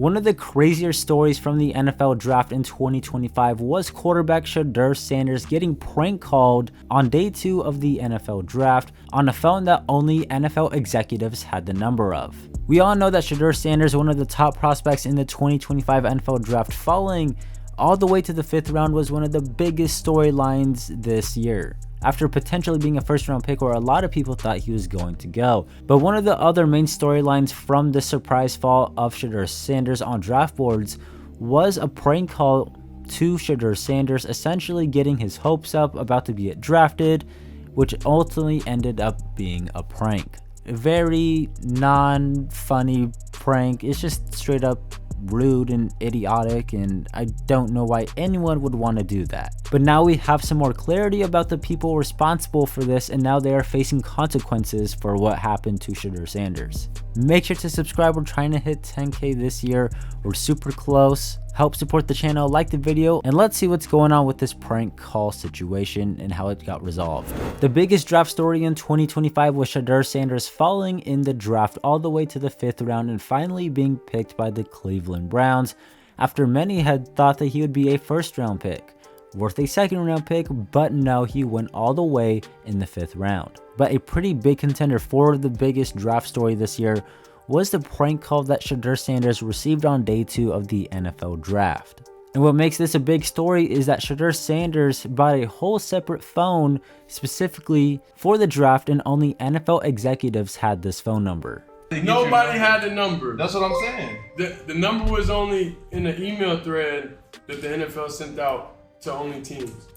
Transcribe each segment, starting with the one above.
One of the crazier stories from the NFL draft in 2025 was quarterback Shedeur Sanders getting prank called on day 2 of the NFL draft on a phone that only NFL executives had the number of. We all know that Shedeur Sanders, one of the top prospects in the 2025 NFL draft, falling all the way to the 5th round, was one of the biggest storylines this year, after potentially being a first-round pick where a lot of people thought he was going to go. But one of the other main storylines from the surprise fall of Shedeur Sanders on draft boards was a prank call to Shedeur Sanders, essentially getting his hopes up about to get drafted, which ultimately ended up being a prank. A very non-funny prank. It's just straight up rude and idiotic, and I don't know why anyone would want to do that. But now we have some more clarity about the people responsible for this, and now they are facing consequences for what happened to Shedeur Sanders. Make sure to subscribe. We're trying to hit 10K this year. We're super close. Help support the channel, like the video, and let's see what's going on with this prank call situation and how it got resolved. The biggest draft story in 2025 was Shedeur Sanders falling in the draft all the way to the 5th round and finally being picked by the Cleveland Browns, after many had thought that he would be a first-round pick, worth a second-round pick, but no, he went all the way in the 5th round. But a pretty big contender for the biggest draft story this year was the prank call that Shedeur Sanders received on day 2 of the NFL draft. And what makes this a big story is that Shedeur Sanders bought a whole separate phone specifically for the draft, and only NFL executives had this phone number. Nobody had the number. That's what I'm saying. The number was only in the email thread that the NFL sent out to only teams.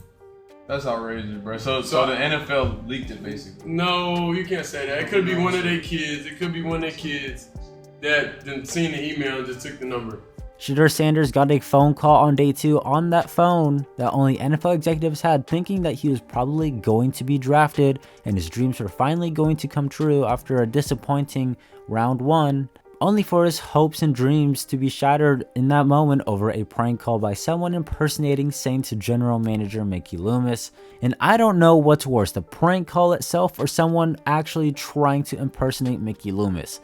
That's outrageous, bro. So the NFL leaked it, basically. No, you can't say that. It could be one of their kids. It could be one of their kids that then seen the email and just took the number. Shedeur Sanders got a phone call on day 2 on that phone that only NFL executives had, thinking that he was probably going to be drafted and his dreams were finally going to come true after a disappointing round 1. Only for his hopes and dreams to be shattered in that moment over a prank call by someone impersonating Saints general manager Mickey Loomis. And I don't know what's worse, the prank call itself or someone actually trying to impersonate Mickey Loomis.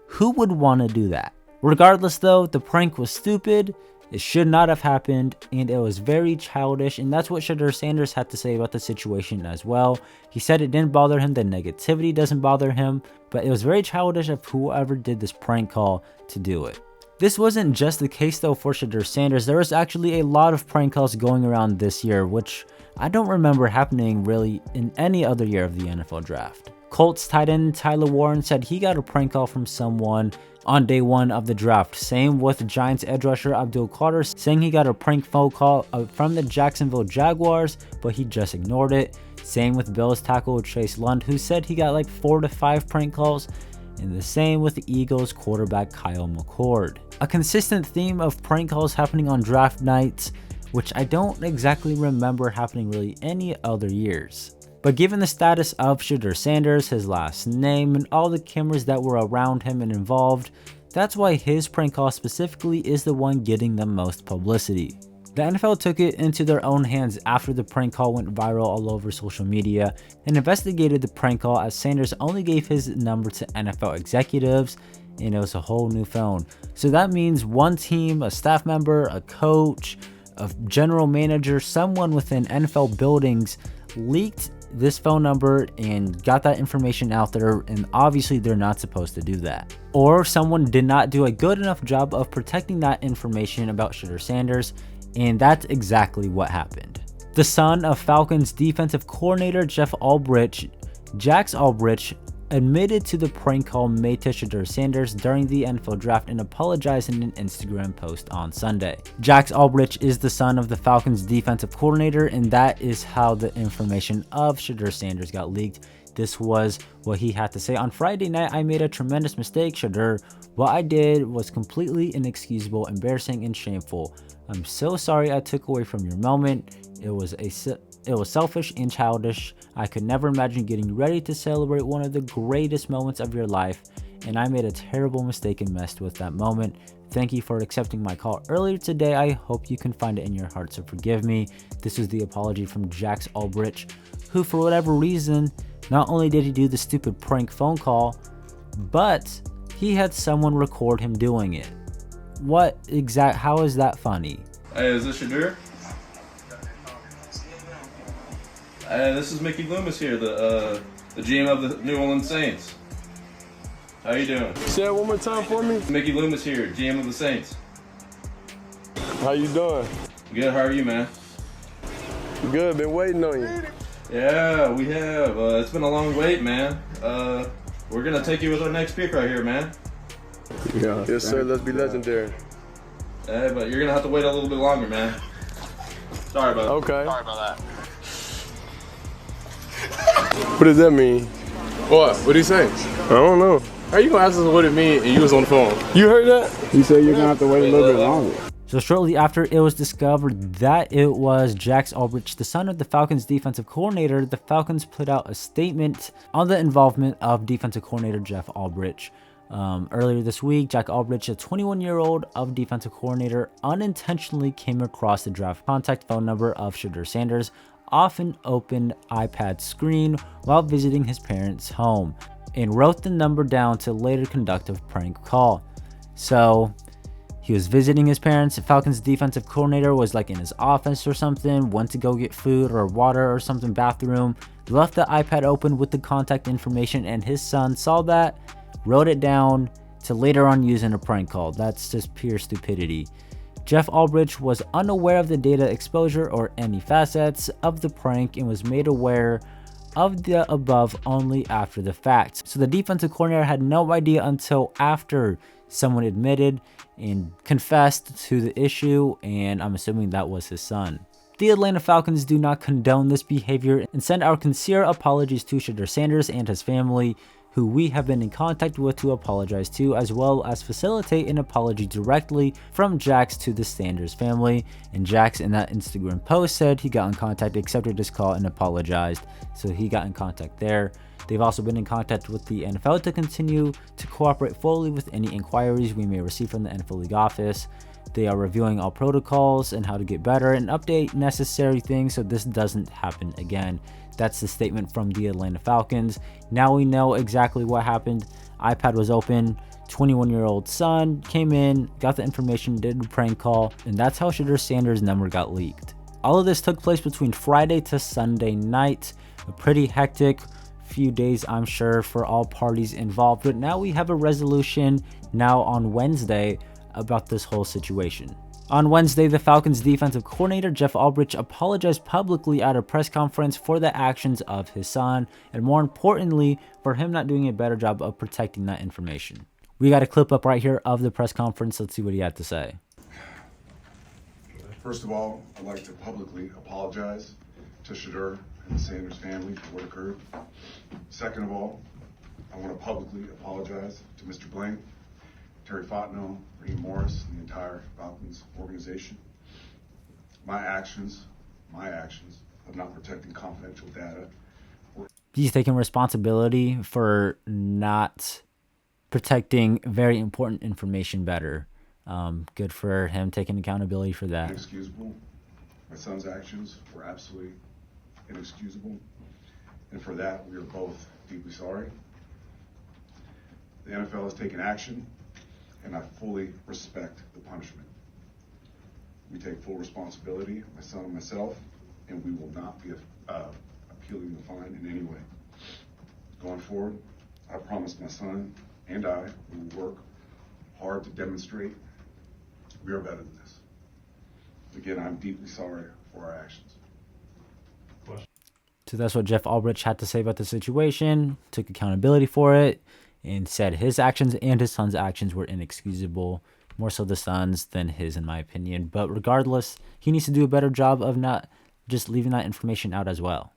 Who would want to do that? Regardless though, the prank was stupid, it should not have happened, and it was very childish, and that's what Shedeur Sanders had to say about the situation as well. He said it didn't bother him, the negativity doesn't bother him, but it was very childish of whoever did this prank call to do it. This wasn't just the case though for Shedeur Sanders. There was actually a lot of prank calls going around this year, which I don't remember happening really in any other year of the NFL draft. Colts tight end Tyler Warren said he got a prank call from someone on day 1 of the draft. Same with Giants edge rusher Abdul Carter saying he got a prank phone call from the Jacksonville Jaguars, but he just ignored it. Same with Bills tackle Chase Lund, who said he got like 4 to 5 prank calls. And the same with the Eagles quarterback Kyle McCord. A consistent theme of prank calls happening on draft nights, which I don't exactly remember happening really any other years. But given the status of Shedeur Sanders, his last name, and all the cameras that were around him and involved, that's why his prank call specifically is the one getting the most publicity. The NFL took it into their own hands after the prank call went viral all over social media and investigated the prank call, as Sanders only gave his number to NFL executives and it was a whole new phone. So that means one team, a staff member, a coach, a general manager, someone within NFL buildings leaked this phone number and got that information out there, and obviously they're not supposed to do that. Or someone did not do a good enough job of protecting that information about Shedeur Sanders, and that's exactly what happened. The son of Falcons defensive coordinator Jax Albrecht, admitted to the prank call made to Shedeur Sanders during the NFL draft and apologized in an Instagram post on Sunday. Jax Albrecht is the son of the Falcons defensive coordinator, and that is how the information of Shedeur Sanders got leaked. This was what he had to say. On Friday night, I made a tremendous mistake, Shedeur. What I did was completely inexcusable, embarrassing, and shameful. I'm so sorry I took away from your moment. It was selfish and childish. I could never imagine getting ready to celebrate one of the greatest moments of your life, and I made a terrible mistake and messed with that moment. Thank you for accepting my call earlier today. I hope you can find it in your heart to forgive me. This was the apology from Jax Albrecht, who for whatever reason, not only did he do the stupid prank phone call, but he had someone record him doing it. How is that funny? Hey, is this Shedeur? Hey, this is Mickey Loomis here, the GM of the New Orleans Saints. How you doing? Say it one more time for me. Mickey Loomis here, GM of the Saints. How you doing? Good, how are you, man? Good, been waiting on you. Yeah, we have. It's been a long wait, man. We're gonna take you with our next pick right here, man. Yeah. Yes, sir, let's be legendary. Hey, but you're gonna have to wait a little bit longer, man. Sorry about that. Okay. Sorry about that. What does that mean? What? What'd he say? I don't know. How you gonna ask us what it mean and you was on the phone? You heard that? He said you're gonna have to wait a little bit longer. So shortly after it was discovered that it was Jax Albrecht, the son of the Falcons defensive coordinator, the Falcons put out a statement on the involvement of defensive coordinator Jeff Albrecht. Earlier this week, Jack Albrecht, a 21-year-old of defensive coordinator, unintentionally came across the draft contact phone number of Shedeur Sanders off an open iPad screen while visiting his parents' home and wrote the number down to later conduct a prank call. So he was visiting his parents. The Falcons defensive coordinator was like in his office or something, went to go get food or water or something, bathroom, left the iPad open with the contact information, and his son saw that, wrote it down to later on use in a prank call. That's just pure stupidity. Jeff Albrecht was unaware of the data exposure or any facets of the prank and was made aware of the above only after the fact. So the defensive coordinator had no idea until after someone admitted and confessed to the issue, and I'm assuming that was his son. The Atlanta Falcons do not condone this behavior and send our sincere apologies to Shedeur Sanders and his family, who we have been in contact with to apologize to, as well as facilitate an apology directly from Jax to the Sanders family. And Jax in that Instagram post said he got in contact, accepted his call, and apologized. So he got in contact there. They've also been in contact with the NFL to continue to cooperate fully with any inquiries we may receive from the NFL League office. They are reviewing all protocols and how to get better and update necessary things so this doesn't happen again. That's the statement from the Atlanta Falcons. Now we know exactly what happened. iPad was open. 21-year-old son came in, got the information, did a prank call, and that's how Shedeur Sanders' number got leaked. All of this took place between Friday to Sunday night. A pretty hectic few days, I'm sure, for all parties involved. But now we have a resolution now on Wednesday about this whole situation. On Wednesday, the Falcons defensive coordinator Jeff Albrecht apologized publicly at a press conference for the actions of his son, and more importantly, for him not doing a better job of protecting that information. We got a clip up right here of the press conference. Let's see what he had to say. First of all, I'd like to publicly apologize to Shedeur and the Sanders family for what occurred. Second of all, I want to publicly apologize to Mr. Blank, Terry Fontenot, Raheem Morris, and the entire Falcons organization. My actions of not protecting confidential data. He's taking responsibility for not protecting very important information better. Good for him taking accountability for that. Inexcusable. My son's actions were absolutely inexcusable. And for that, we are both deeply sorry. The NFL has taken action, and I fully respect the punishment. We take full responsibility, my son and myself, and we will not be appealing the fine in any way. Going forward, I promise my son and I will work hard to demonstrate we are better than this. Again, I'm deeply sorry for our actions. So that's what Jeff Albrecht had to say about the situation, took accountability for it, and said his actions and his son's actions were inexcusable, more so the son's than his, in my opinion. But regardless, he needs to do a better job of not just leaving that information out as well.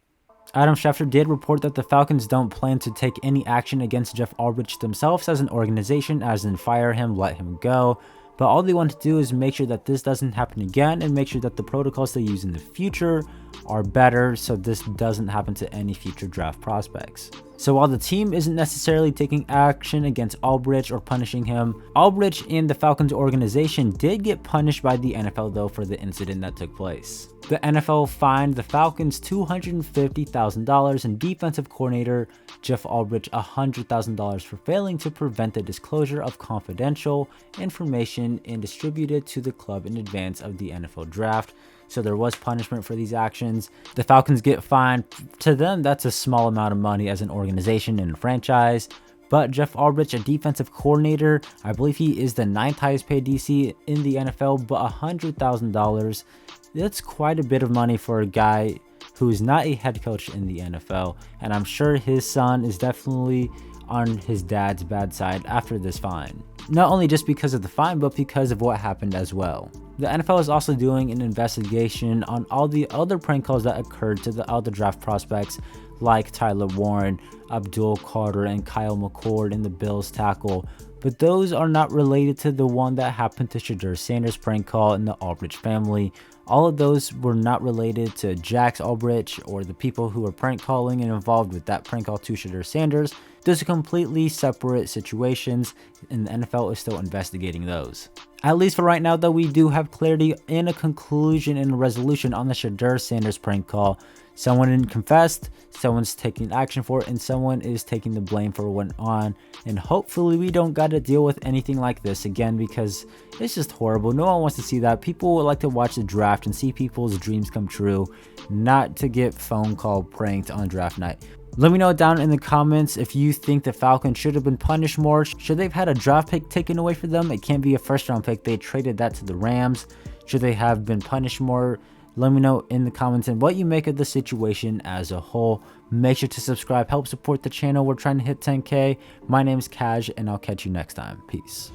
Adam Schefter did report that the Falcons don't plan to take any action against Jeff Albrecht themselves as an organization, as in fire him, let him go. But all they want to do is make sure that this doesn't happen again and make sure that the protocols they use in the future are better so this doesn't happen to any future draft prospects. So while the team isn't necessarily taking action against Albrecht or punishing him, Albrecht and the Falcons organization did get punished by the NFL though for the incident that took place. The NFL fined the Falcons $250,000 and defensive coordinator Jeff Albrecht $100,000 for failing to prevent the disclosure of confidential information and distribute it to the club in advance of the NFL draft. So there was punishment for these actions. The Falcons get fined. To them, that's a small amount of money as an organization and a franchise. But Jeff Albrecht, a defensive coordinator, I believe he is the 9th highest paid DC in the NFL, but $100,000, that's quite a bit of money for a guy who is not a head coach in the NFL. And I'm sure his son is definitely on his dad's bad side after this fine. Not only just because of the fine, but because of what happened as well. The NFL is also doing an investigation on all the other prank calls that occurred to the other draft prospects like Tyler Warren, Abdul Carter, and Kyle McCord in the Bills tackle, but those are not related to the one that happened to Shedeur Sanders prank call in the Albrecht family. All of those were not related to Jax Albrecht or the people who were prank calling and involved with that prank call to Shedeur Sanders. Those are completely separate situations, and the NFL is still investigating those. At least for right now, though, we do have clarity and a conclusion and a resolution on the Shedeur Sanders prank call. Someone confessed, someone's taking action for it, and someone is taking the blame for what went on. And hopefully we don't got to deal with anything like this again, because it's just horrible. No one wants to see that. People would like to watch the draft and see people's dreams come true, not to get phone call pranked on draft night. Let me know down in the comments if you think the Falcons should have been punished more. Should they have had a draft pick taken away from them? It can't be a first round pick. They traded that to the Rams. Should they have been punished more? Let me know in the comments and what you make of the situation as a whole. Make sure to subscribe, help support the channel. We're trying to hit 10K. My name is Kaj, and I'll catch you next time. Peace.